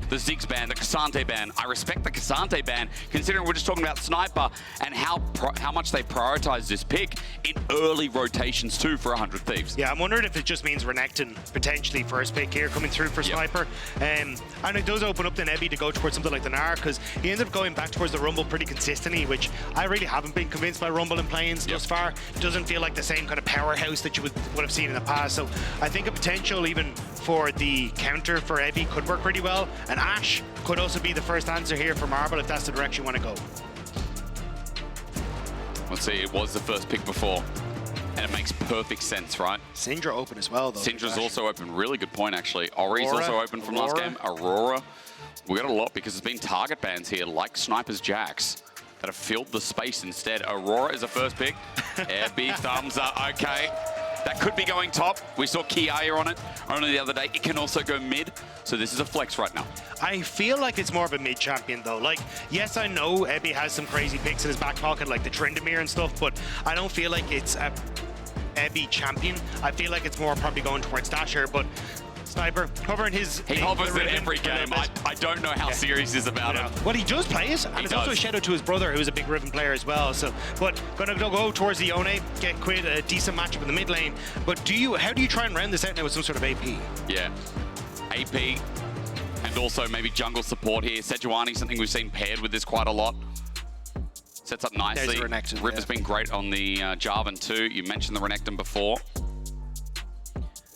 the Ziggs ban, the Cassante ban. I respect the Cassante ban, considering we're just talking about Sniper and how much they prioritize this pick in early rotations too for 100 Thieves. Yeah, I'm wondering if it just means Renekton potentially first pick here coming through for Sniper. And it does open up then Ebby to go towards something like the Gnar, because he ended up going back towards the Rumble pretty consistently, which I really haven't been convinced by Rumble and Play-Ins thus far. It doesn't feel like the same kind of powerhouse that you would have seen in the past. So I think a potential even for the counter for Ebby could work pretty well. And Ashe could also be the first answer here for Marble if that's the direction you want to go. Let's see, it was the first pick before. And it makes perfect sense, right? Syndra open as well, though. Syndra's also open. Really good point, actually. Ori's also open from last game. Aurora. We got a lot because there's been target bans here, like Sniper's Jax, that have filled the space instead. Aurora is a first pick. Big thumbs up. Okay. That could be going top. We saw Kiaya on it only the other day. It can also go mid. So this is a flex right now. I feel like it's more of a mid champion though. Like, yes, I know Ebby has some crazy picks in his back pocket, like the Tryndamere and stuff, but I don't feel like it's a Ebby champion. I feel like it's more probably going towards Dasher, but Sniper hovering his... He hovers it every game. I don't know how serious he's about it. Well, he does play it, and it's also a shout out to his brother, who's a big Riven player as well. So, but gonna go towards the Yone, get Quid a decent matchup in the mid lane. But how do you try and round this out now with some sort of AP? Yeah, AP, and also maybe jungle support here. Sejuani, something we've seen paired with this quite a lot. Sets up nicely. Renekton, Rip has been great on the Jarvan too. You mentioned the Renekton before.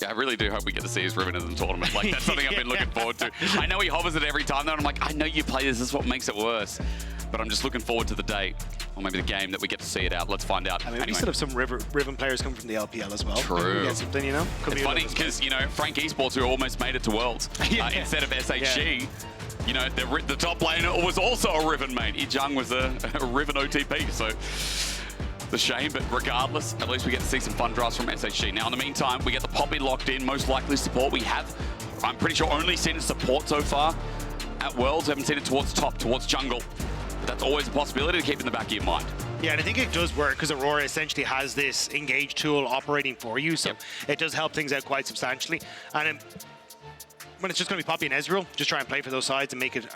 Yeah, I really do hope we get to see his Riven in the tournament. Like, that's something I've been looking forward to. I know he hovers it every time, though, and I'm like, I know you play this. This is what makes it worse. But I'm just looking forward to the day, or maybe the game, that we get to see it out. Let's find out. I mean, we still have some Riven players coming from the LPL as well. True. Get something, you know? It's funny, because, you know, Frank eSports, who almost made it to Worlds, instead of SHG, you know, the top laner was also a Riven mate. Ijung was a Riven OTP, so... the shame, but regardless, at least we get to see some fun drafts from SHG. Now, in the meantime, we get the Poppy locked in, most likely support. We have, I'm pretty sure, only seen it support so far at Worlds. We haven't seen it towards top, towards jungle. But that's always a possibility to keep in the back of your mind. Yeah, and I think it does work because Aurora essentially has this engage tool operating for you, so it does help things out quite substantially. And when it's just going to be Poppy and Ezreal, just try and play for those sides and make it,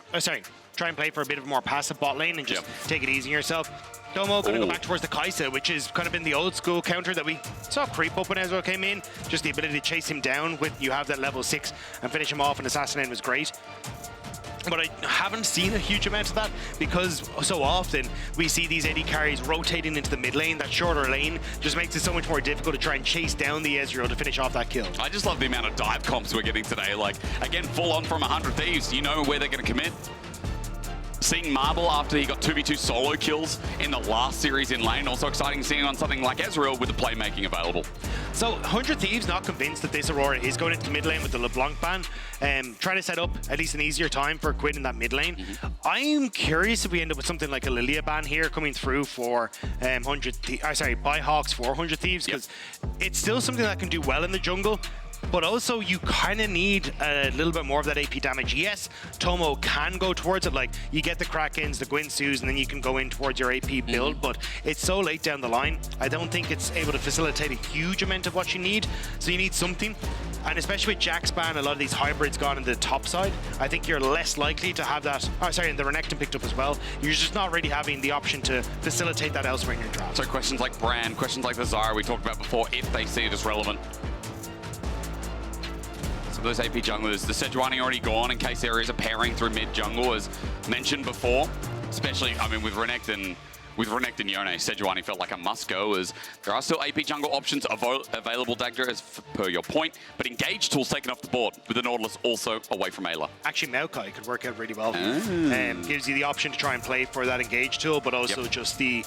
try and play for a bit of a more passive bot lane and just take it easy on yourself. Tomo going to go back towards the Kaisa, which is kind of been the old school counter that we saw creep up when Ezreal came in. Just the ability to chase him down with you have that level 6 and finish him off and assassinate was great. But I haven't seen a huge amount of that because so often we see these AD carries rotating into the mid lane. That shorter lane just makes it so much more difficult to try and chase down the Ezreal to finish off that kill. I just love the amount of dive comps we're getting today. Like, again, full on from 100 Thieves. You know where they're going to commit. Seeing Marble after he got 2v2 solo kills in the last series in lane. Also exciting seeing on something like Ezreal with the playmaking available. So 100 Thieves not convinced that this Aurora is going into the mid lane with the LeBlanc ban. Trying to set up at least an easier time for Quid in that mid lane. I'm curious if we end up with something like a Lilia ban here coming through for by HAWKS for 100 Thieves, because it's still something that can do well in the jungle. But also, you kind of need a little bit more of that AP damage. Yes, Tomo can go towards it. Like, you get the Krakens, the Gwynsus, and then you can go in towards your AP build. But it's so late down the line. I don't think it's able to facilitate a huge amount of what you need. So you need something. And especially with Jax ban, a lot of these hybrids gone in the top side, I think you're less likely to have that. Oh, sorry, and the Renekton picked up as well. You're just not really having the option to facilitate that elsewhere in your draft. So questions like Brand, questions like the Zyra we talked about before, if they see it as relevant. Those AP junglers, the Sejuani already gone in case there is a pairing through mid jungle, as mentioned before. Especially, I mean, with Renekton Yone, Sejuani felt like a must go, as there are still AP jungle options available, Dagda, as per your point. But engage tool's taken off the board, with the Nautilus also away from Eyla. Actually, Maokai could work out really well. Gives you the option to try and play for that engage tool, but also just the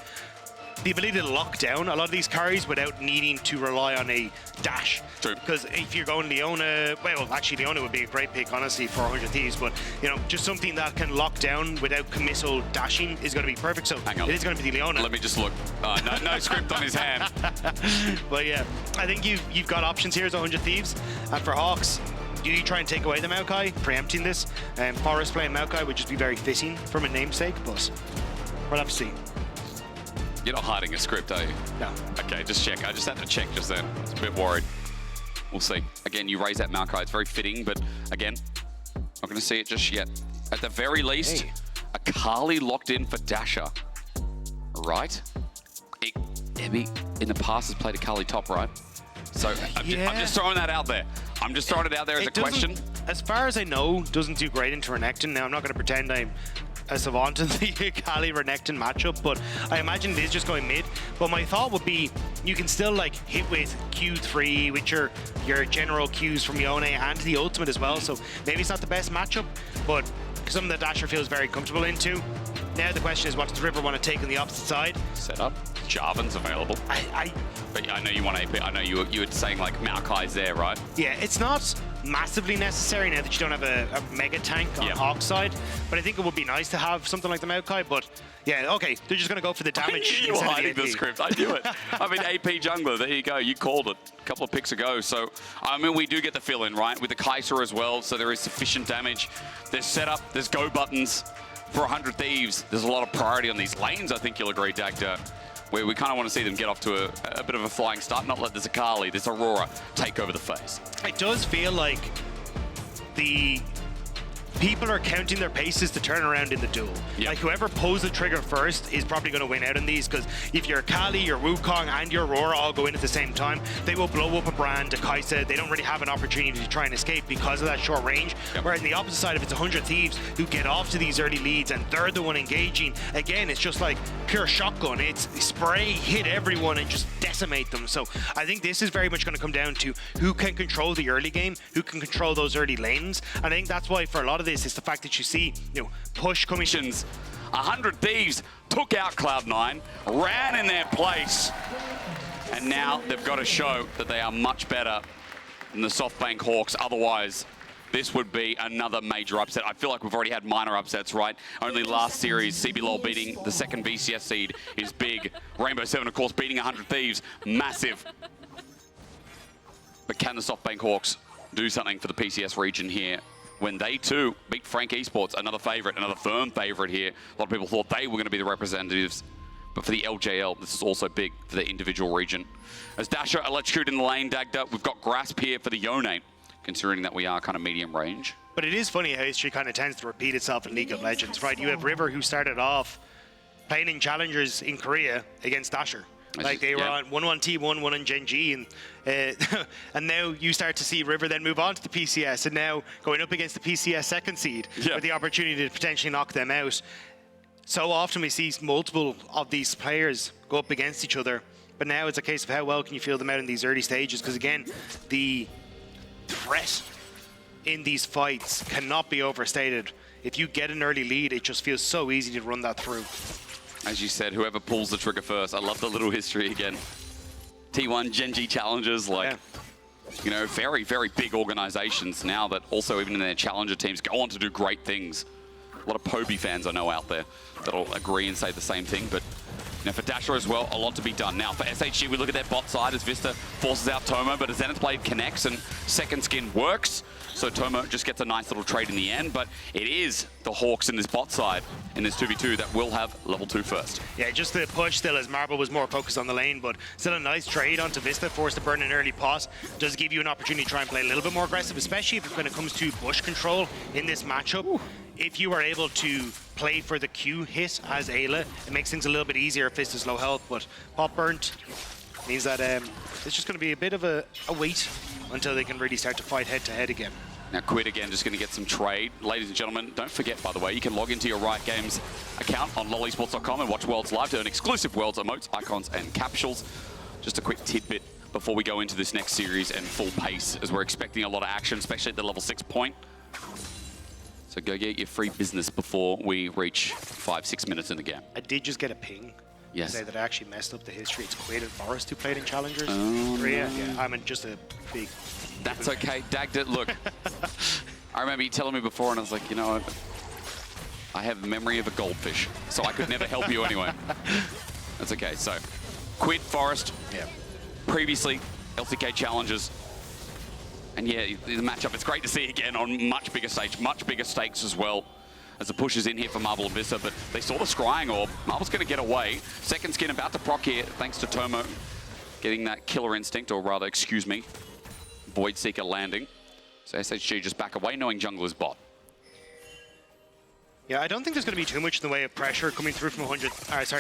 ability to lock down a lot of these carries without needing to rely on a dash. True. Because if you're going Leona, well, actually Leona would be a great pick, honestly, for 100 Thieves, but, you know, just something that can lock down without committal dashing is going to be perfect. So it is going to be the Leona. Let me just look. No script on his hand. But yeah, I think you've got options here as 100 Thieves. And for HAWKS, do you try and take away the Maokai, preempting this? Forest playing Maokai would just be very fitting from a namesake, but we'll have to see. You're not hiding a script, are you? No. Okay, just check. I just had to check just then. I was a bit worried. We'll see. Again, you raise that Maokai. It's very fitting, but again, Not going to see it just yet. At the very least, Akali locked in for Dasher. Right? Ebby in the past has played Akali top, right? So I'm just throwing that out there. I'm just throwing it out there as a question. As far as I know, doesn't do great into Renekton. Now, I'm not going to pretend I'm a savant in the Akali Renekton matchup, but I imagine it is just going mid. But my thought would be you can still like hit with Q3 with your general Qs from Yone and the ultimate as well. So maybe it's not the best matchup, but something that Dasher feels very comfortable into. Now the question is, what does River want to take on the opposite side? Set up. Jarvan's available. But I know you want AP. I know you were saying like Maokai's there, right? Yeah, it's not massively necessary now that you don't have a mega tank on Hawk's side, but I think it would be nice to have something like the Maokai. But yeah, okay, they're just going to go for the damage. You were hiding the script. I knew it. I mean, AP jungler. There you go. You called it a couple of picks ago. So I mean, we do get the fill in, right, with the Kaisa as well. So there is sufficient damage. There's setup. There's go buttons for 100 Thieves. There's a lot of priority on these lanes. I think you'll agree, Dagda, where we kind of want to see them get off to a bit of a flying start, not let this Akali, this Aurora take over the face. It does feel like the people are counting their paces to turn around in the duel. Like whoever pulls the trigger first is probably going to win out in these, because if your Akali, your Wukong, and your Aurora all go in at the same time, they will blow up a brand, a Kaisa. They don't really have an opportunity to try and escape because of that short range. Whereas on the opposite side, if it's 100 Thieves who get off to these early leads and they're the one engaging, again, it's just like pure shotgun. It's spray, hit everyone, and just decimate them. So I think this is very much going to come down to who can control the early game, who can control those early lanes. And I think that's why for a lot of this is the fact that you see, push coming. 100 Thieves took out Cloud9, ran in their place, and now they've got to show that they are much better than the SoftBank HAWKS. Otherwise, this would be another major upset. I feel like we've already had minor upsets, right? Only last series, CBLOL beating the second VCS seed is big. Rainbow 7, of course, beating 100 Thieves, massive. But can the SoftBank HAWKS do something for the PCS region here when they too beat Frank eSports, another favorite, another firm favorite here? A lot of people thought they were going to be the representatives, but for the LJL, this is also big for the individual region. As Dasher electrocuted in the lane, Dagda, we've got Grasp here for the Yone, considering that we are kind of medium range. But it is funny how history kind of tends to repeat itself in League of Legends, right? You have River, who started off playing in challengers in Korea against Dasher. Like they were on 1 on T1, 1 on Gen G, and and now you start to see River then move on to the PCS, and now going up against the PCS second seed with the opportunity to potentially knock them out. So often we see multiple of these players go up against each other, but now it's a case of how well can you feel them out in these early stages, because again, the threat in these fights cannot be overstated. If you get an early lead, it just feels so easy to run that through. As you said, whoever pulls the trigger first. I love the little history again. T1 Gen G challenges, like, very, very big organizations now that also even in their challenger teams go on to do great things. A lot of Poby fans I know out there that'll agree and say the same thing, but for Dasher as well, a lot to be done. Now for SHG, we look at their bot side as Vsta forces out Tomo, but as Zenith Blade connects and second skin works, so Tomo just gets a nice little trade in the end, but it is the HAWKS in this bot side in this 2v2 that will have level 2 first. Yeah, just the push still as Marble was more focused on the lane, but still a nice trade onto Vsta, forced to burn an early pot. Does give you an opportunity to try and play a little bit more aggressive, especially when it comes to bush control in this matchup. Ooh. If you are able to play for the Q hit as Eyla, it makes things a little bit easier if Vista's low health, but pot burnt means that it's just going to be a bit of a wait until they can really start to fight head-to-head again. Now Quid again just going to get some trade. Ladies and gentlemen, don't forget, by the way, you can log into your Riot Games account on lolesports.com and watch Worlds live to earn exclusive Worlds emotes, icons, and capsules. Just a quick tidbit before we go into this next series and full pace, as we're expecting a lot of action, especially at the level 6 point. So go get your free business before we reach 5-6 minutes in the game. I did just get a ping. Yes. Say that I actually messed up the history. It's Quid and Forest who played in Challengers. Oh, Korea. Yeah, I'm just a big... That's okay. Dagda, look. I remember you telling me before and I was like, you know what? I have the memory of a goldfish, so I could never help you anyway. That's okay. So, Quid, Forest. Yeah. Previously, LCK Challengers. And yeah, the matchup, it's great to see again on much bigger stage, much bigger stakes as well, as the push is in here for Marble and Vsta, but they saw the scrying orb. Marble's going to get away. Second skin about to proc here, thanks to Tomo getting that killer instinct, or rather, excuse me, Void Seeker landing. So SHG just back away, knowing jungle is bot. Yeah, I don't think there's going to be too much in the way of pressure coming through from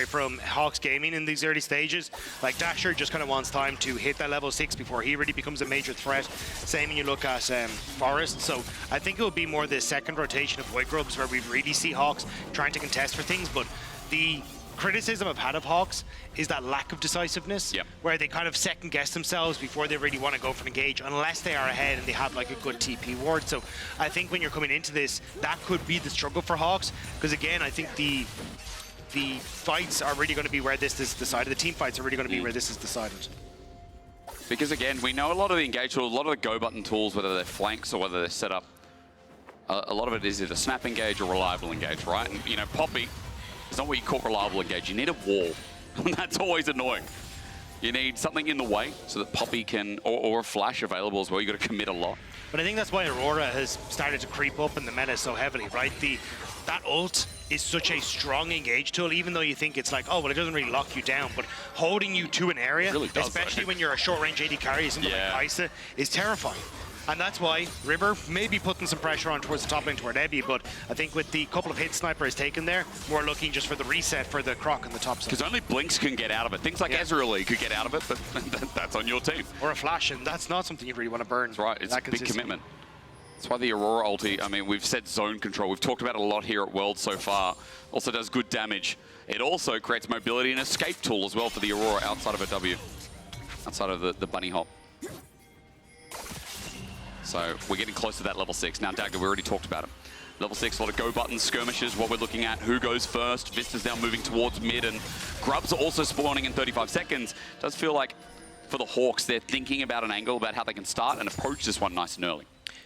from Hawks Gaming in these early stages. Like Dasher just kind of wants time to hit that level 6 before he really becomes a major threat. Same when you look at Forest. So I think it will be more the second rotation of White Grubs where we really see Hawks trying to contest for things. But the criticism I've had of Hawks is that lack of decisiveness, where they kind of second guess themselves before they really want to go for an engage unless they are ahead and they have like a good TP ward. So I think when you're coming into this, that could be the struggle for Hawks, because again, I think the fights are really going to be where this is decided. The team fights are really going to be where this is decided. Because again, we know a lot of the engage tools, a lot of the go button tools, whether they're flanks or whether they're set up, a lot of it is either snap engage or reliable engage, right? And you know, Poppy, it's not what you call reliable engage. You need a wall. And that's always annoying. You need something in the way so that Poppy can, or a flash available as well. You've got to commit a lot. But I think that's why Aurora has started to creep up in the meta so heavily, right? That ult is such a strong engage tool, even though you think it's like, oh, well, it doesn't really lock you down, but holding you to an area, really does, especially when you're a short-range AD carry, something like Kaisa, is terrifying. And that's why River may be putting some pressure on towards the top lane toward Ebby, but I think with the couple of hits Sniper has taken there, we're looking just for the reset for the Croc on the top side. Because only Blinks can get out of it. Things like Ezreal could get out of it, but that's on your team. Or a flash, and that's not something you really want to burn. That's right, it's a big commitment. That's why the Aurora ulti, I mean, we've said zone control. We've talked about it a lot here at Worlds so far. Also does good damage. It also creates mobility and escape tool as well for the Aurora outside of a W, outside of the bunny hop. So we're getting close to that level 6. Now, Dagda, we already talked about it. Level 6, a lot of go buttons, skirmishes, what we're looking at, who goes first. Vsta's now moving towards mid, and Grubs are also spawning in 35 seconds. It does feel like for the Hawks, they're thinking about an angle about how they can start and approach this one nice and early.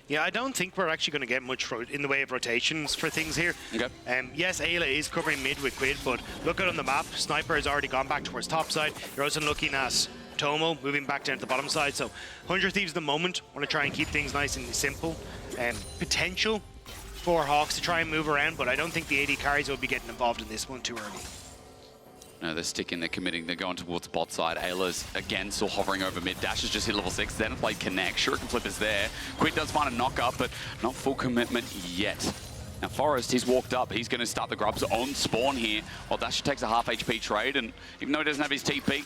Yeah, I don't think we're actually going to get much in the way of rotations for things here. Okay. Yes, Eyla is covering mid with Quid, but look at on the map, Sniper has already gone back towards top side. You're also looking at Tomo moving back down to the bottom side. So 100 Thieves at the moment want to try and keep things nice and simple. Potential for Hawks to try and move around, but I don't think the AD carries will be getting involved in this one too early. No, they're sticking, they're committing, they're going towards bot side. Ayla's again still hovering over mid. Dash has just hit level 6, then played Connect. Shuriken Flip is there. Quid does find a knock up, but not full commitment yet. Now Forest, he's walked up. He's going to start the Grubs on spawn here, while Dasher takes a half HP trade, and even though he doesn't have his TP,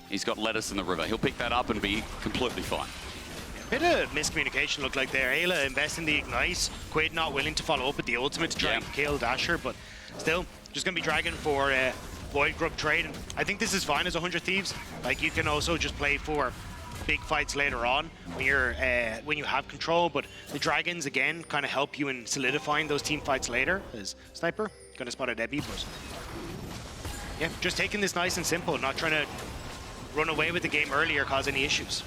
he's got lettuce in the river. He'll pick that up and be completely fine. Bit of miscommunication looked like there. Eyla investing the Ignite. Quid not willing to follow up with the ultimate to try and kill Dasher, but still, just going to be dragging for Void Grub trade. And I think this is fine as 100 Thieves. Like, you can also just play for big fights later on when you're when you have control, but the Dragons, again, kind of help you in solidifying those team fights later. As Sniper, going to spot a Debbie, but yeah, just taking this nice and simple, not trying to run away with the game early or cause any issues.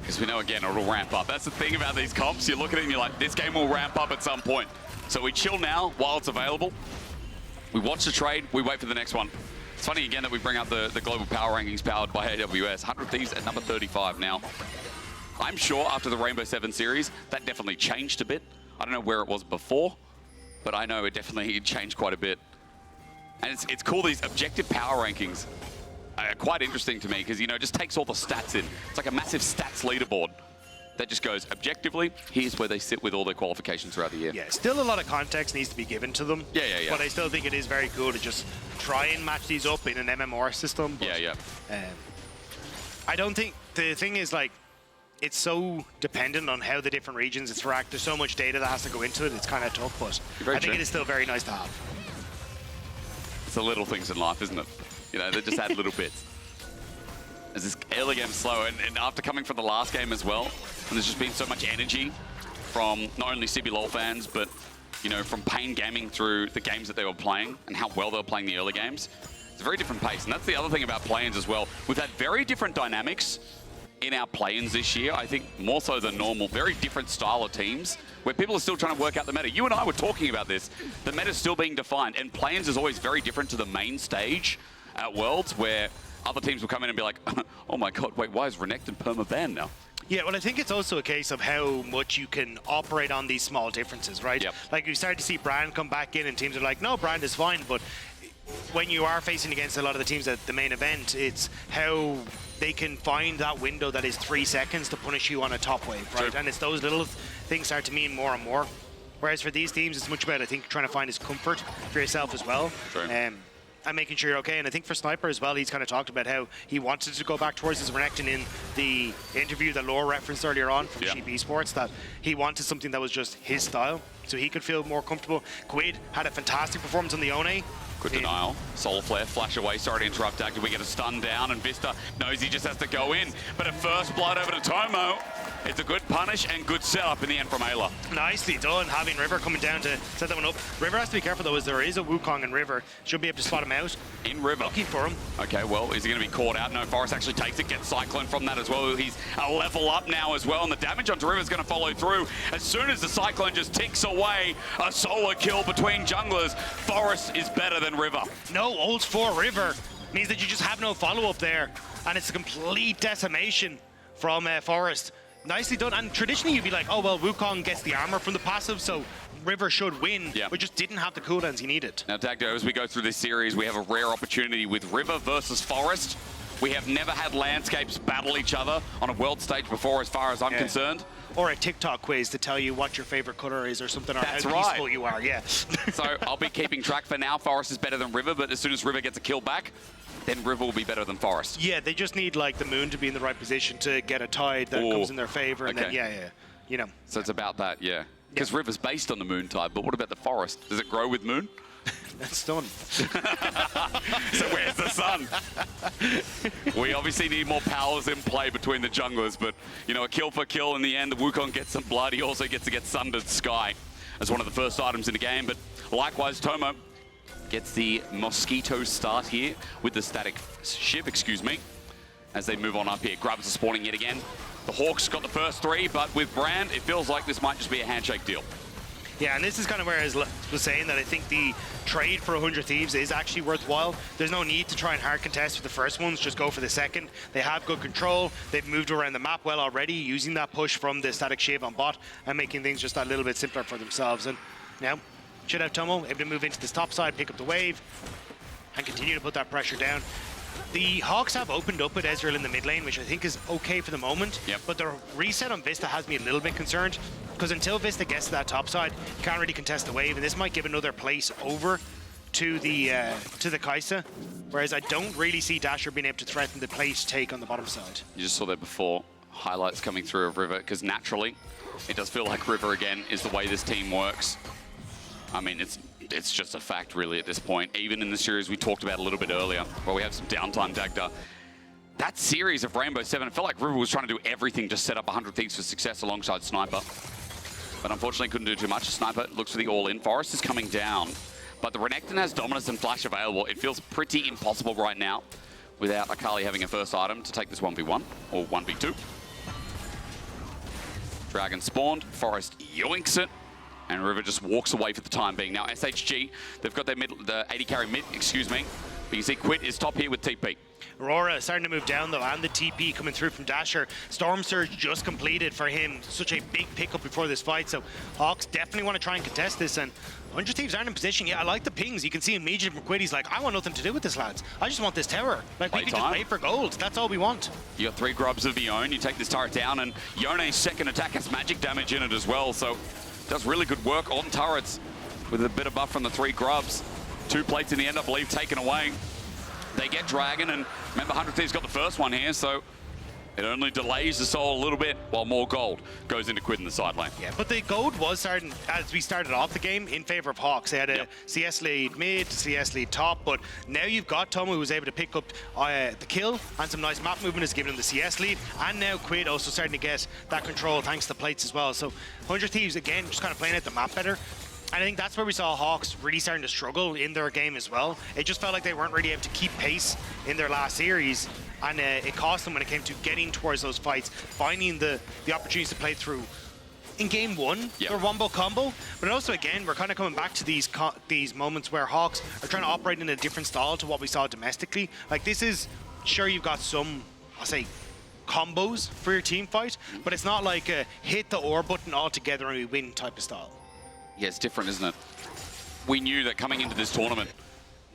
Because we know, again, it'll ramp up. That's the thing about these comps. You look at it and you're like, this game will ramp up at some point. So we chill now while it's available. We watch the trade, we wait for the next one. It's funny, again, that we bring up the global power rankings powered by AWS. 100 Thieves at number 35 now. I'm sure after the Rainbow 7 series, that definitely changed a bit. I don't know where it was before, but I know it definitely changed quite a bit. And it's cool, these objective power rankings are quite interesting to me because, you know, it just takes all the stats in. It's like a massive stats leaderboard that just goes, objectively, here's where they sit with all their qualifications throughout the year. Yeah, still a lot of context needs to be given to them. Yeah. But I still think it is very cool to just try and match these up in an MMR system. But, I don't think, the thing is, like, it's so dependent on how the different regions interact. There's so much data that has to go into it. It's kind of tough, but I think it is still very nice to have. It's the little things in life, isn't it? You know, they just add little bits. As this early game slow, and after coming from the last game as well, and there's just been so much energy from not only CBLOL fans, but, you know, from Pain Gaming through the games that they were playing and how well they were playing the early games. It's a very different pace, and that's the other thing about play-ins as well. We've had very different dynamics in our play-ins this year, I think more so than normal. Very different style of teams, where people are still trying to work out the meta. You and I were talking about this. The meta's still being defined, and play-ins is always very different to the main stage at Worlds, where other teams will come in and be like, oh my god, wait, why is Renekton perma-banned now? Yeah, well, I think it's also a case of how much you can operate on these small differences, right? Yep. Like, we started to see Brand come back in, and teams are like, no, Brand is fine, but when you are facing against a lot of the teams at the main event, it's how they can find that window that is 3 seconds to punish you on a top wave, right? Sure. And it's those little things start to mean more and more. Whereas for these teams, it's much about, I think, trying to find his comfort for yourself as well. True. And making sure you're okay. And I think for Sniper as well, he's kind of talked about how he wanted to go back towards his Renekton in the interview that Laura referenced earlier on from Sheep Esports, that he wanted something that was just his style, so he could feel more comfortable. Quid had a fantastic performance on the Yone. Good denial. Solar Flare, flash away. Sorry to interrupt, Dagda. We get a stun down, and Vsta knows he just has to go in. But at first blood over to Tomo. It's a good punish and good setup in the end from Eyla. Nicely done, having River coming down to set that one up. River has to be careful though, as there is a Wukong in River. Should be able to spot him out. In River. Looking for him. Okay, well, is he going to be caught out? No, Forest actually takes it, gets Cyclone from that as well. He's a level up now as well, and the damage onto River is going to follow through. As soon as the Cyclone just ticks away, a solo kill between junglers. Forest is better than River. No ults for River means that you just have no follow-up there, and it's a complete decimation from Forest. Nicely done, and traditionally you'd be like, oh well, Wukong gets the armor from the passive, so River should win, but just didn't have the cooldowns he needed. Now, Dagda, as we go through this series, we have a rare opportunity with River versus Forest. We have never had landscapes battle each other on a world stage before, as far as I'm concerned. Or a TikTok quiz to tell you what your favorite color is or something, or how peaceful you are, So I'll be keeping track for now. Forest is better than River, but as soon as River gets a kill back, then River will be better than Forest. Yeah, they just need like the moon to be in the right position to get a tide that comes in their favor, and then you know. So it's about that, because River's based on the moon tide, but what about the Forest? Does it grow with moon? That's done. So where's the sun? We obviously need more powers in play between the junglers, but you know, a kill for kill in the end. The Wukong gets some blood. He also gets to get Sundered Sky as one of the first items in the game, but likewise, Tomo gets the Mosquito start here with the Static Shiv, as they move on up here. Grubs are spawning yet again. The Hawks got the first 3, but with Brand, it feels like this might just be a handshake deal. Yeah, and this is kind of where I was saying that I think the trade for 100 Thieves is actually worthwhile. There's no need to try and hard contest for the first ones, just go for the second. They have good control. They've moved around the map well already, using that push from the Static Shiv on bot and making things just a little bit simpler for themselves. And now, should have Tomo able to move into this top side, pick up the wave, and continue to put that pressure down. The Hawks have opened up with Ezreal in the mid lane, which I think is okay for the moment. But the reset on Vsta has me a little bit concerned, because until Vsta gets to that top side, you can't really contest the wave, and this might give another place over to the Kaisa. Whereas I don't really see Dasher being able to threaten the place take on the bottom side. You just saw that before. Highlights coming through of River, because naturally, it does feel like River again is the way this team works. I mean, it's just a fact, really, at this point. Even in the series we talked about a little bit earlier, where we have some downtime, Dagda. That series of Rainbow 7, it felt like River was trying to do everything to set up 100 Thieves for success alongside Sniper. But unfortunately, couldn't do too much. Sniper looks for the all-in. Forest is coming down. But the Renekton has Dominus and Flash available. It feels pretty impossible right now without Akali having a first item to take this 1v1 or 1v2. Dragon spawned. Forest yoinks it. And River just walks away for the time being. Now, SHG, they've got their the AD carry mid, But you see Quid is top here with TP. Aurora starting to move down though, and the TP coming through from Dasher. Storm Surge just completed for him. Such a big pickup before this fight, so Hawks definitely want to try and contest this, and 100 Thieves aren't in position. Yeah, I like the pings. You can see immediately from Quid, he's like, I want nothing to do with this, lads. I just want this tower. Like, we can just wait for gold. That's all we want. You got 3 grubs of Yone. You take this turret down, and Yone's second attack has magic damage in it as well, so does really good work on turrets with a bit of buff from the 3 grubs. 2 plates in the end, I believe, taken away. They get Dragon, and remember, 100 Thieves got the first one here, so it only delays the soul a little bit while more gold goes into Quid in the side lane. Yeah, but the gold was starting, as we started off the game, in favor of Hawks. They had a CS lead mid, CS lead top, but now you've got Tomo, who's able to pick up the kill, and some nice map movement has given him the CS lead, and now Quid also starting to get that control thanks to plates as well. So 100 Thieves, again, just kind of playing out the map better. And I think that's where we saw Hawks really starting to struggle in their game as well. It just felt like they weren't really able to keep pace in their last series, and it cost them when it came to getting towards those fights, finding the opportunities to play through. In game 1, their wombo combo, but also again, we're kind of coming back to these moments where Hawks are trying to operate in a different style to what we saw domestically. Like, this is, sure, you've got some, I'll say, combos for your team fight, but it's not like a hit the or button all together and we win type of style. Yeah, it's different, isn't it? We knew that coming into this tournament,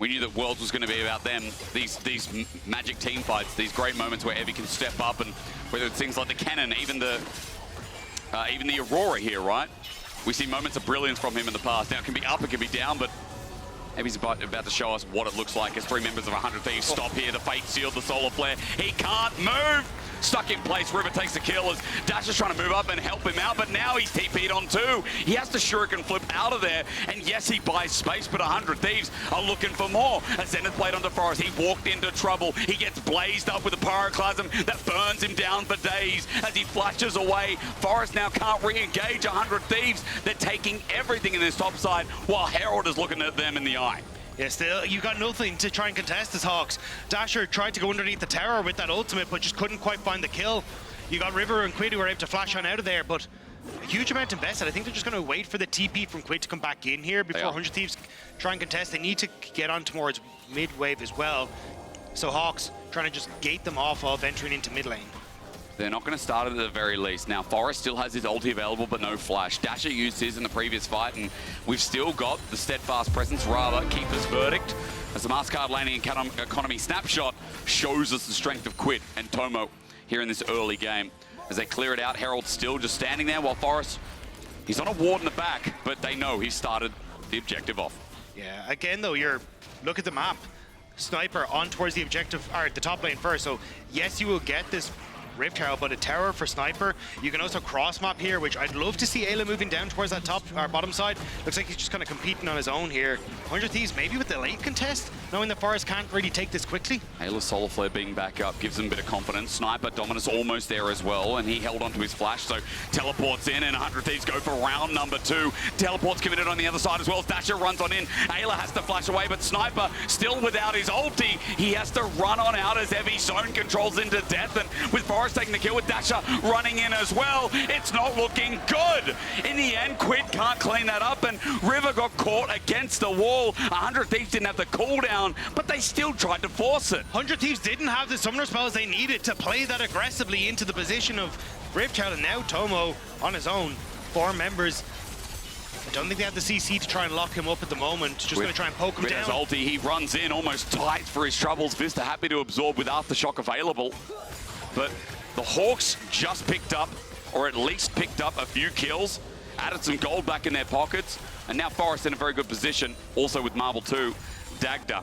we knew that Worlds was going to be about them. These magic team fights, these great moments where Evie can step up, and whether it's things like the cannon, even the Aurora here, right? We've seen moments of brilliance from him in the past. Now it can be up, it can be down, but maybe he's about to show us what it looks like as 3 members of 100 Thieves stop here. The Fate Shield, the Solar Flare. He can't move. Stuck in place. River takes the kill as Dash is trying to move up and help him out, but now he's TP'd on 2. He has to Shuriken flip out of there, and yes, he buys space, but 100 Thieves are looking for more. As Zenith played onto Forest, he walked into trouble. He gets blazed up with a pyroclasm that burns him down for days as he flashes away. Forest now can't re-engage 100 Thieves. They're taking everything in this top side while Herald is looking at them in the eye. Yeah, still, you got nothing to try and contest as Hawks. Dasher tried to go underneath the tower with that ultimate, but just couldn't quite find the kill. You got River and Quid who were able to flash on out of there, but a huge amount invested. I think they're just going to wait for the TP from Quid to come back in here before 100 Thieves try and contest. They need to get on towards mid-wave as well. So Hawks trying to just gate them off of entering into mid lane. They're not going to start it at the very least. Now, Forest still has his ulti available, but no flash. Dasher used his in the previous fight, and we've still got the steadfast presence, rather, Keeper's Verdict, as the Mastercard laning economy snapshot shows us the strength of Quid and Tomo here in this early game. As they clear it out, Herald's still just standing there, while Forest, he's on a ward in the back, but they know he started the objective off. Yeah, again, though, look at the map. Sniper on towards the objective, or the top lane first, so yes, you will get this Rift Herald, but a tower for Sniper. You can also cross map here, which I'd love to see Eyla moving down towards that top or bottom side. Looks like he's just kind of competing on his own here. 100 Thieves maybe with the late contest, knowing the Forest can't really take this quickly. Eyla's Solar Flare being back up gives him a bit of confidence. Sniper Dominus almost there as well, and he held onto his flash, so teleports in, and 100 Thieves go for round number 2. Teleport's committed on the other side as well. Dasher runs on in. Eyla has to flash away, but Sniper still without his ulti. He has to run on out as Evie zone controls into death, and with Forest taking the kill with Dasher running in as well, it's not looking good. In the end, Quid can't clean that up, and River got caught against the wall. 100 Thieves didn't have the cooldown, but they still tried to force it. 100 Thieves didn't have the summoner spells they needed to play that aggressively into the position of Rift Herald, and now Tomo on his own. 4 members. I don't think they have the CC to try and lock him up at the moment. Just going to try and poke him down. His ulti, he runs in, almost tight for his troubles. Vsta happy to absorb with Aftershock available. But the Hawks just picked up, or at least picked up a few kills, added some gold back in their pockets, and now Forest in a very good position, also with Marble 2. Dagda,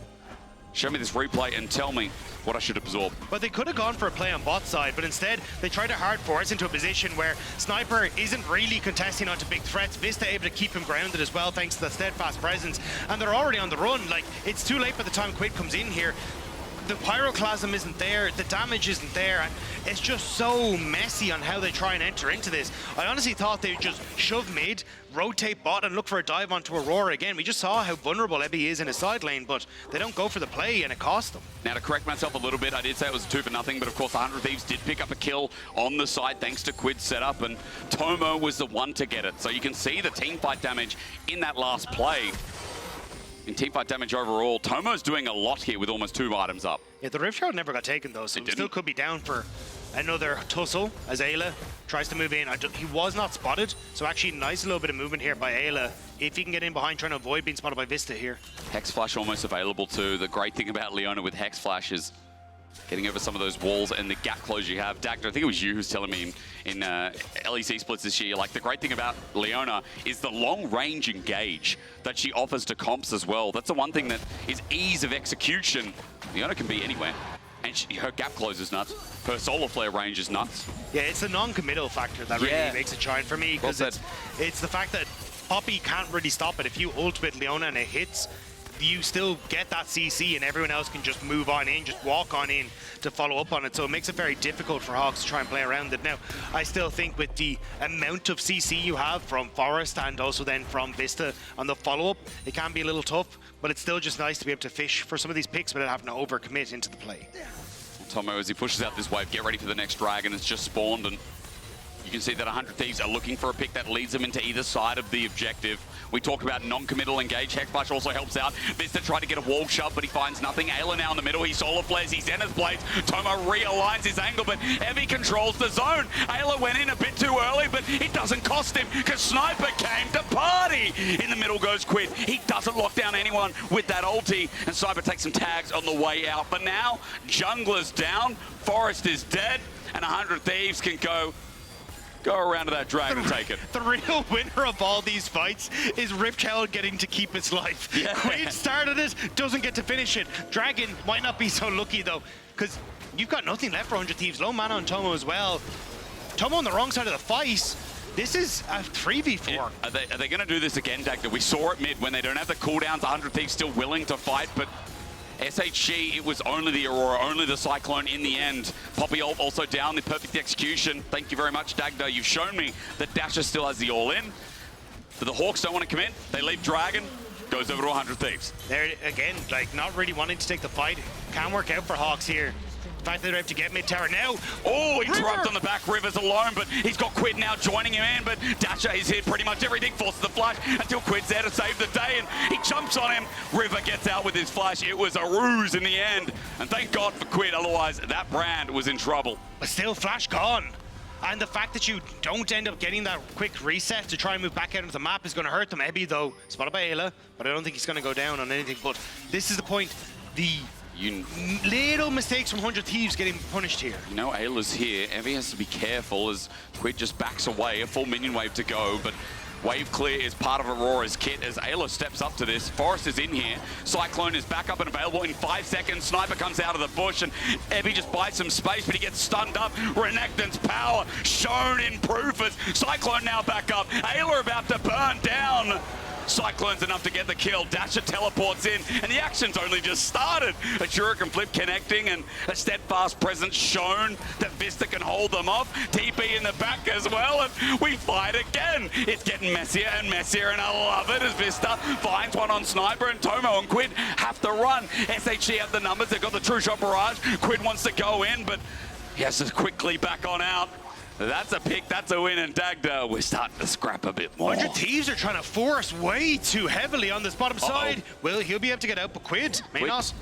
show me this replay and tell me what I should absorb. But they could have gone for a play on bot side, but instead they tried to hard force into a position where Sniper isn't really contesting onto big threats. Vsta able to keep him grounded as well thanks to the steadfast presence, and they're already on the run. Like, it's too late by the time Quid comes in here. The pyroclasm isn't there, the damage isn't there, and it's just so messy on how they try and enter into this. I honestly thought they'd just shove mid, rotate bot, and look for a dive onto Aurora again. We just saw how vulnerable Ebby is in his side lane, but they don't go for the play, and it cost them. Now, to correct myself a little bit, I did say it was a 2 for nothing, but of course 100 Thieves did pick up a kill on the side thanks to Quid's setup, and Tomo was the one to get it. So you can see the teamfight damage in that last play. In teamfight damage overall, Tomo's doing a lot here with almost 2 items up. Yeah, the Rift Herald never got taken though, so he still could be down for another tussle as Eyla tries to move in. He was not spotted, so actually nice little bit of movement here by Eyla. If he can get in behind, trying to avoid being spotted by Vsta here. Hex Flash almost available too. The great thing about Leona with Hex Flash is getting over some of those walls and the gap close you have. Dagda, I think it was you who's telling me in LEC splits this year, like the great thing about Leona is the long range engage that she offers to comps as well. That's the one thing that is ease of execution. Leona can be anywhere. And her gap close is nuts. Her solar flare range is nuts. Yeah, it's the non-committal factor that really makes it shine for me, because it's the fact that Poppy can't really stop it. If you ultimate Leona and it hits, you still get that CC and everyone else can just move on in, just walk on in to follow up on it. So it makes it very difficult for Hawks to try and play around it. Now, I still think with the amount of CC you have from Forest and also then from Vsta on the follow-up, it can be a little tough, but it's still just nice to be able to fish for some of these picks without having to overcommit into the play. Tomo, as he pushes out this wave, get ready for the next dragon. It's just spawned, and you can see that 100 Thieves are looking for a pick that leads them into either side of the objective. We talk about non-committal engage. Hex Flash also helps out. Vsta tried to get a wall shove, but he finds nothing. Eyla now in the middle. He solar flares. He Zenith blades. Tomo realigns his angle, but Evie controls the zone. Eyla went in a bit too early, but it doesn't cost him because Sniper came to party. In the middle goes Quid. He doesn't lock down anyone with that ulti, and Sniper takes some tags on the way out. But now, Jungler's down. Forest is dead, and 100 Thieves can go Go around to that dragon and take it. The real winner of all these fights is Ripchild getting to keep its life. Yeah. Quid started it, doesn't get to finish it. Dragon might not be so lucky though, because you've got nothing left for 100 Thieves. Low mana on Tomo as well. Tomo on the wrong side of the fight. This is a 3v4. Yeah. Are they going to do this again, Dagda? We saw it mid when they don't have the cooldowns. 100 Thieves still willing to fight, but SHG, it was only the Aurora, only the Cyclone in the end. Poppy ult also down, the perfect execution. Thank you very much, Dagda. You've shown me that Dasher still has the all-in. But the Hawks don't want to commit. They leave Dragon, goes over to 100 Thieves. There again, like not really wanting to take the fight. Can work out for Hawks here. The fact that they're able to get mid-tower now. Oh, interrupt on the back. River's alone, but he's got Quid now joining him in. But Dasher is hit pretty much everything, forces the flash until Quid's there to save the day, and he jumps on him. River gets out with his flash. It was a ruse in the end, and thank God for Quid, otherwise that brand was in trouble. But still, flash gone. And the fact that you don't end up getting that quick reset to try and move back out of the map is going to hurt them. Ebby, though, spotted by Eyla, but I don't think he's going to go down on anything. But this is the point. The little mistakes from 100 Thieves getting punished here. You know, Ayla's here. Evie has to be careful as Quid just backs away. A full minion wave to go, but wave clear is part of Aurora's kit as Eyla steps up to this. Forest is in here. Cyclone is back up and available in 5 seconds. Sniper comes out of the bush and Evie just buys some space, but he gets stunned up. Renekton's power shown in proof as Cyclone now back up. Eyla about to burn down. Cyclone's enough to get the kill. Dasher teleports in, and the action's only just started. A Shuriken flip connecting, and a steadfast presence shown that Vsta can hold them off. TP in the back as well, and we fight again. It's getting messier and messier, and I love it as Vsta finds one on Sniper, and Tomo and Quid have to run. SHG have the numbers. They've got the true shot barrage. Quid wants to go in, but he has to quickly back on out. That's a pick, that's a win, and Dagda, we're starting to scrap a bit more. 100 Thieves are trying to force way too heavily on this bottom side. Well, he'll be able to get out, but Quid may not.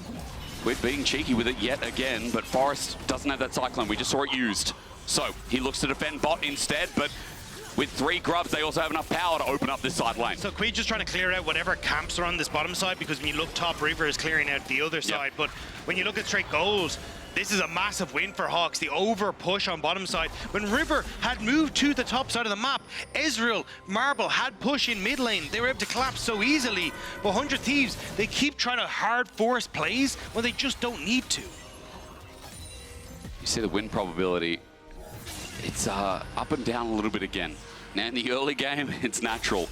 Quid being cheeky with it yet again, but Forest doesn't have that Cyclone. We just saw it used. So he looks to defend bot instead, but with 3 grubs, they also have enough power to open up this side lane. So Quid just trying to clear out whatever camps are on this bottom side, because when you look top, River is clearing out the other side. But when you look at straight goals, this is a massive win for Hawks, the over push on bottom side. When River had moved to the top side of the map, Ezreal, Marble had push in mid lane. They were able to collapse so easily. But 100 Thieves, they keep trying to hard force plays when they just don't need to. You see the win probability, it's up and down a little bit again. Now in the early game, it's natural.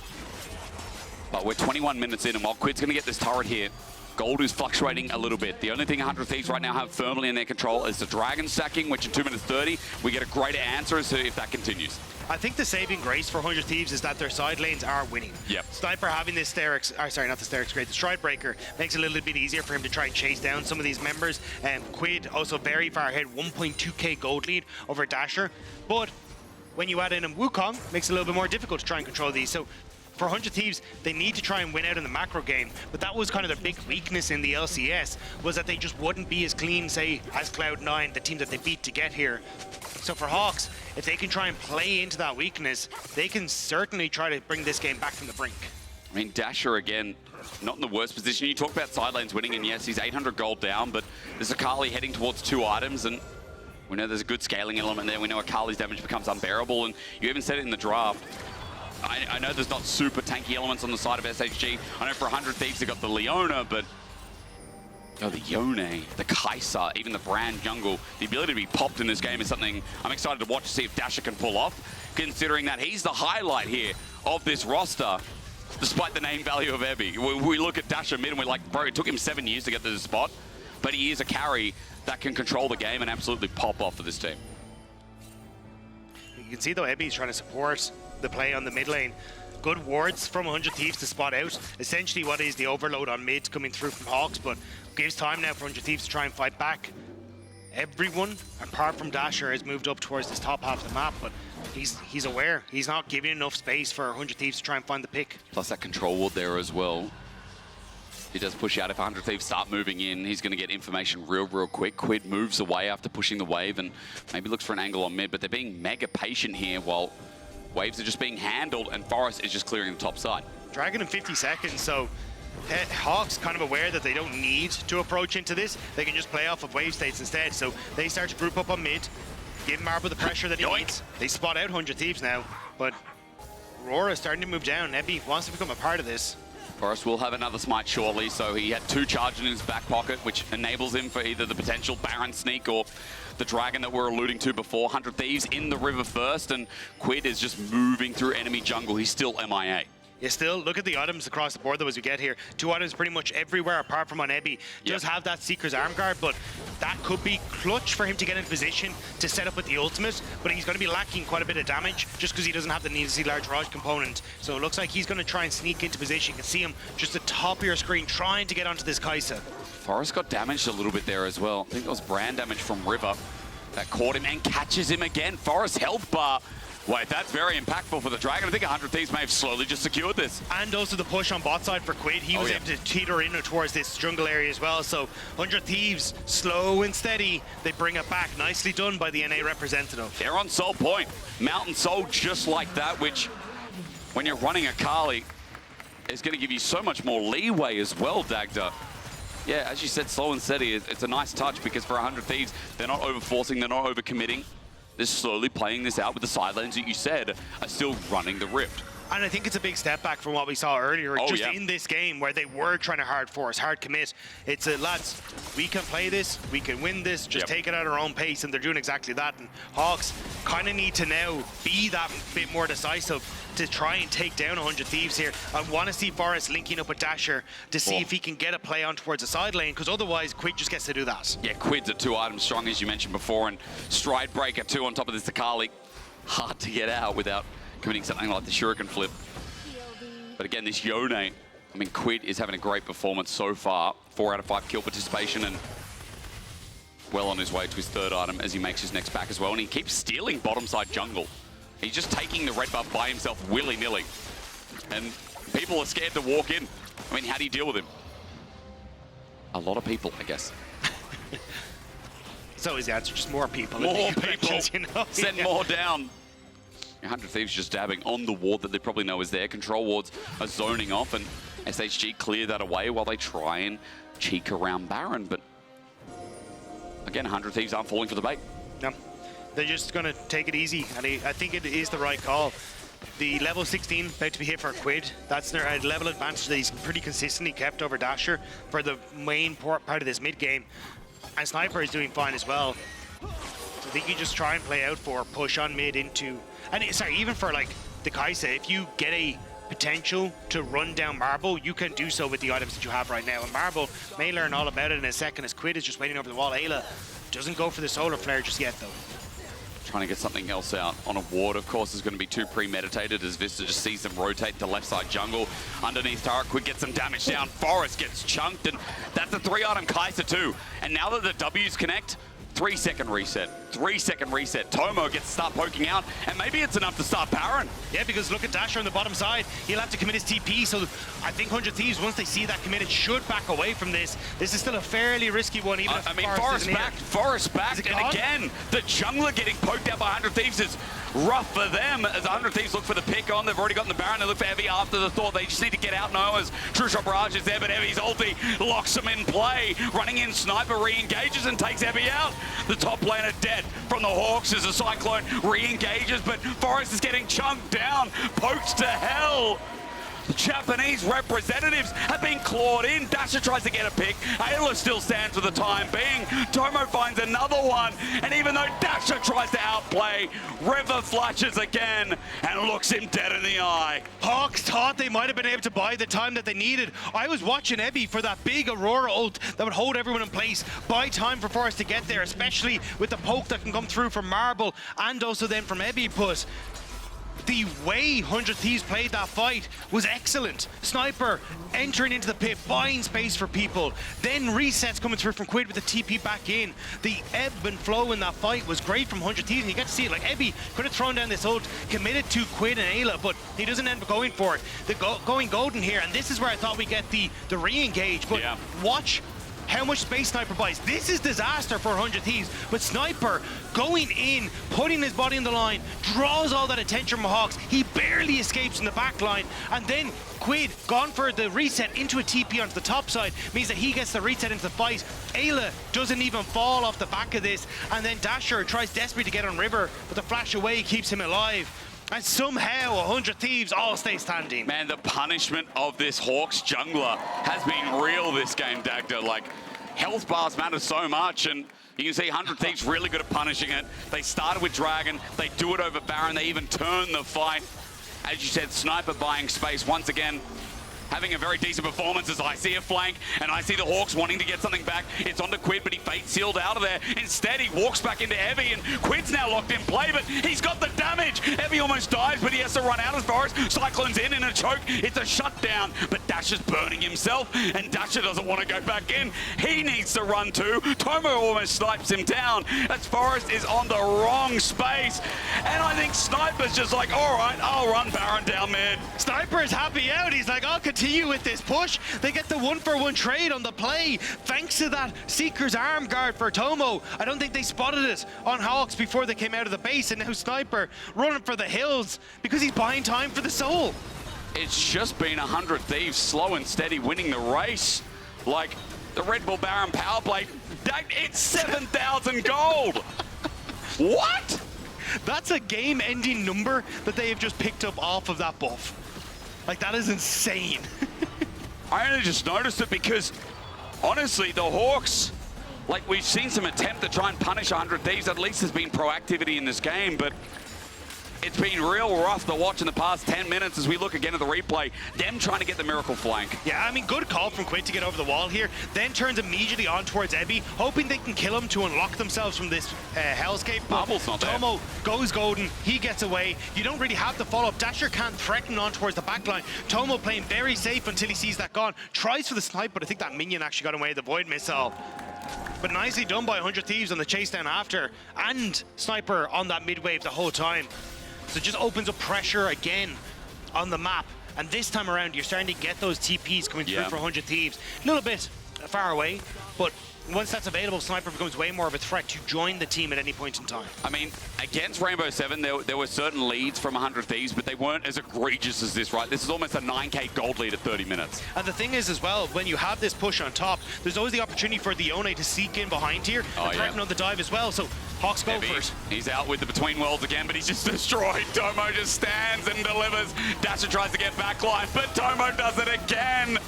But we're 21 minutes in, and while Quid's gonna get this turret here, gold is fluctuating a little bit. The only thing 100 Thieves right now have firmly in their control is the dragon stacking, which in 2 minutes 30, we get a greater answer as to if that continues. I think the saving grace for 100 Thieves is that their side lanes are winning. Yep. Sniper having this Hysterics, sorry, not the Hysterics, great, the Stride Breaker makes it a little bit easier for him to try and chase down some of these members. Quid also very far ahead, 1.2k gold lead over Dasher. But when you add in a Wukong, makes it a little bit more difficult to try and control these. So for 100 Thieves, they need to try and win out in the macro game, but that was kind of their big weakness in the LCS, was that they just wouldn't be as clean, say, as Cloud9, the team that they beat to get here. So for Hawks, if they can try and play into that weakness, they can certainly try to bring this game back from the brink. I mean, Dasher, again, not in the worst position. You talk about side lanes winning, and yes, he's 800 gold down, but there's Akali heading towards 2 items, and we know there's a good scaling element there. We know Akali's damage becomes unbearable, and you even said it in the draft. I know there's not super tanky elements on the side of SHG. I know for 100 Thieves they got the Leona, but the Yone, the Kaisa, even the brand jungle, the ability to be popped in this game is something I'm excited to watch to see if Dasher can pull off, considering that he's the highlight here of this roster, despite the name value of Ebby. We look at Dasher mid and we're like, bro, it took him 7 years to get to this spot, but he is a carry that can control the game and absolutely pop off for this team. You can see though, Ebby's trying to support the play on the mid lane. Good wards from 100 Thieves to spot out essentially what is the overload on mid coming through from Hawks, but gives time now for 100 Thieves to try and fight back. Everyone, apart from Dasher, has moved up towards this top half of the map, but he's aware. He's not giving enough space for 100 Thieves to try and find the pick. Plus that control ward there as well. He does push out. If 100 Thieves start moving in, he's going to get information real quick. Quid moves away after pushing the wave and maybe looks for an angle on mid, but they're being mega patient here while waves are just being handled and Forest is just clearing the top side. Dragon in 50 seconds, so Hawks kind of aware that they don't need to approach into this. They can just play off of wave states instead. So they start to group up on mid. give Marble the pressure that he needs. They spot out 100 Thieves now, but Aurora is starting to move down. Nebby wants to become a part of this. Forrest will have another smite shortly, so he had 2 charges in his back pocket, which enables him for either the potential Baron sneak or the Dragon that we're alluding to before. 100 Thieves in the river first, and Quid is just moving through enemy jungle. He's still MIA. Yeah, still, look at the items across the board though as we get here. 2 items pretty much everywhere apart from on Ebby. Does have that Seeker's arm guard, but that could be clutch for him to get in position to set up with the ultimate, but he's going to be lacking quite a bit of damage just because he doesn't have the need to see large Raj component. So it looks like he's going to try and sneak into position. You can see him just at the top of your screen trying to get onto this Kaisa. Forrest got damaged a little bit there as well. I think it was brand damage from River that caught him and catches him again. Forrest's health bar. Wait, that's very impactful for the Dragon. I think 100 Thieves may have slowly just secured this. And also the push on bot side for Quid. He was able to teeter in towards this jungle area as well. So 100 Thieves, slow and steady. They bring it back. Nicely done by the NA representative. They're on Soul Point. Mountain Soul just like that, which when you're running Akali is going to give you so much more leeway as well, Dagda. Yeah, as you said, slow and steady. It's a nice touch because for 100 Thieves, they're not over-forcing, they're not over-committing. They're slowly playing this out with the side lanes that you said are still running the Rift. And I think it's a big step back from what we saw earlier, in this game where they were trying to hard force, hard commit. It's lads, we can play this, we can win this, just take it at our own pace, and they're doing exactly that. And Hawks kind of need to now be that bit more decisive to try and take down 100 Thieves here. I want to see Forrest linking up with Dasher to see if he can get a play on towards the side lane, because otherwise Quid just gets to do that. Yeah, Quid's at 2 items strong, as you mentioned before, and Stride Breaker 2 on top of this Akali. Hard to get out without committing something like the Shuriken flip. But again, this Yone, I mean, Quid is having a great performance so far. 4 out of 5 kill participation and well on his way to his 3rd item as he makes his next back as well. And he keeps stealing bottom side jungle. He's just taking the red buff by himself willy-nilly. And people are scared to walk in. I mean, how do you deal with him? A lot of people, I guess. It's always the answer, just more people. More people. You know? Send more down. 100 Thieves just dabbing on the ward that they probably know is there. Control wards are zoning off, and SHG clear that away while they try and cheek around Baron. But again, 100 Thieves aren't falling for the bait. No, they're just going to take it easy, and I think it is the right call. The level 16 about to be hit for Quid. That's their level advantage that he's pretty consistently kept over Dasher for the main part of this mid game. And Sniper is doing fine as well. I think you just try and play out for push on mid into... And sorry, even for like the Kaisa, if you get a potential to run down Marble, you can do so with the items that you have right now. And Marble may learn all about it in a second as Quid is just waiting over the wall. Eyla doesn't go for the solar flare just yet though. Trying to get something else out on a ward, of course, is going to be too premeditated as Vsta just sees them rotate to left side jungle. Underneath turret, Quid gets some damage down. Forrest gets chunked, and that's a 3-item Kaisa too. And now that the W's connect, 3-second reset. 3-second reset. Tomo gets to start poking out, and maybe it's enough to start Baron. Yeah, because look at Dasher on the bottom side. He'll have to commit his TP, so I think 100 Thieves, once they see that committed, should back away from this. This is still a fairly risky one, even if I mean, Forrest back, and again, the jungler getting poked out by 100 Thieves is rough for them, as 100 Thieves look for the pick on. They've already gotten the Baron. They look for Evie after the thought. They just need to get out now as True Shot Barrage is there, but Evie's ulti locks them in play. Running in, Sniper re-engages and takes Evie out. The top laner dead from the Hawks as the Cyclone re-engages, but Forrest is getting chunked down, poked to hell. The Japanese representatives have been clawed in. Dasher tries to get a pick. Eyla still stands for the time being. Tomo finds another one. And even though Dasher tries to outplay, River flashes again and looks him dead in the eye. Hawks thought they might have been able to buy the time that they needed. I was watching Ebby for that big Aurora ult that would hold everyone in place. Buy time for Forrest to get there, especially with the poke that can come through from Marble and also then from Ebby. But the way 100 Thieves played that fight was excellent. Sniper entering into the pit, buying space for people, then resets coming through from Quid with the TP back in. The ebb and flow in that fight was great from 100 Thieves, and you get to see it. Like, Ebby could have thrown down this ult, committed to Quid and Eyla, but he doesn't end up going for it. The going golden here, and this is where I thought we get the re-engage, but watch how much space Sniper buys. This is disaster for 100 Thieves, but Sniper going in, putting his body on the line, draws all that attention from Hawks. He barely escapes in the back line, and then Quid gone for the reset into a TP onto the top side, means that he gets the reset into the fight. Ayla doesn't even fall off the back of this, and then Dasher tries desperately to get on River, but the flash away keeps him alive. And somehow 100 Thieves all stay standing. Man, the punishment of this Hawks jungler has been real this game, Dagda. Like, health bars matter so much, and you can see 100 Thieves really good at punishing it. They started with Dragon, they do it over Baron, they even turn the fight. As you said, Sniper buying space once again, having a very decent performance as I see a flank, and I see the Hawks wanting to get something back. It's onto Quid, but he fate sealed out of there. Instead, he walks back into Evie, and Quid's now locked in play, but he's got the damage. Evie almost dies, but he has to run out as far as Cyclone's in a choke. It's a shutdown, but Dasher's burning himself, and Dasher doesn't want to go back in. He needs to run too. Tomo almost snipes him down as Forest is on the wrong space, and I think Sniper's just like, all right, I'll run Baron down mid. Sniper is happy out. He's like, I'll continue with this push. They get the 1-for-1 trade on the play thanks to that Seeker's arm guard for Tomo. I don't think they spotted it on Hawks before they came out of the base, and now Sniper running for the hills because he's buying time for the soul. It's just been 100 Thieves slow and steady winning the race. Like the Red Bull Baron power play, it's 7,000 gold. What? That's a game-ending number that they have just picked up off of that buff. Like, that is insane. I only just noticed it because, honestly, the Hawks, like, we've seen some attempt to try and punish 100 Thieves. At least there's been proactivity in this game, but it's been real rough to watch in the past 10 minutes as we look again at the replay. Them trying to get the miracle flank. Yeah, I mean, good call from Quid to get over the wall here. Then turns immediately on towards Evie, hoping they can kill him to unlock themselves from this hellscape. Bubble's not there. Tomo goes golden, he gets away. You don't really have to follow up. Dasher can't threaten on towards the back line. Tomo playing very safe until he sees that gone. Tries for the snipe, but I think that minion actually got away with the Void Missile. But nicely done by 100 Thieves on the chase down after, and Sniper on that mid wave the whole time. So it just opens up pressure again on the map. And this time around, you're starting to get those TPs coming through for 100 Thieves. A little bit far away, but once that's available, Sniper becomes way more of a threat to join the team at any point in time. I mean, against Rainbow 7, there were certain leads from 100 Thieves, but they weren't as egregious as this, right? This is almost a 9k gold lead at 30 minutes. And the thing is as well, when you have this push on top, there's always the opportunity for the Yone to seek in behind here and threaten on the dive as well. So Hawks go for it. He's out with the between worlds again, but he's just destroyed. Tomo just stands and delivers. Dasher tries to get backline, but Tomo does it again.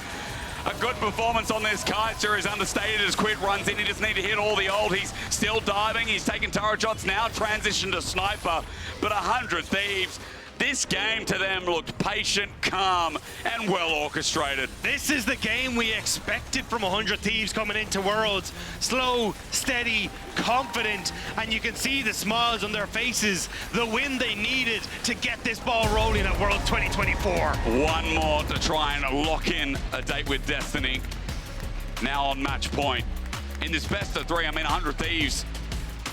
A good performance on this Kaisa is understated as Quid runs in. He just need to hit all the ult. He's still diving. He's taking turret shots now, transition to Sniper. But 100 Thieves, this game to them looked patient, calm, and well orchestrated. This is the game we expected from 100 Thieves coming into Worlds. Slow, steady, confident, and you can see the smiles on their faces. The win they needed to get this ball rolling at Worlds 2024. One more to try and lock in a date with Destiny. Now on match point. In this best of 3, I mean, 100 Thieves,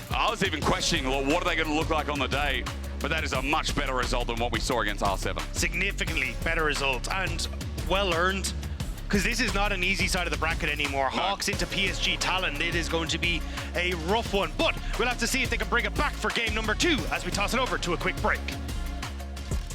I was even questioning, well, what are they going to look like on the day? But that is a much better result than what we saw against R7. Significantly better result, and well earned, because this is not an easy side of the bracket anymore. No. Hawks into PSG Talon, it is going to be a rough one, but we'll have to see if they can bring it back for game number 2 as we toss it over to a quick break.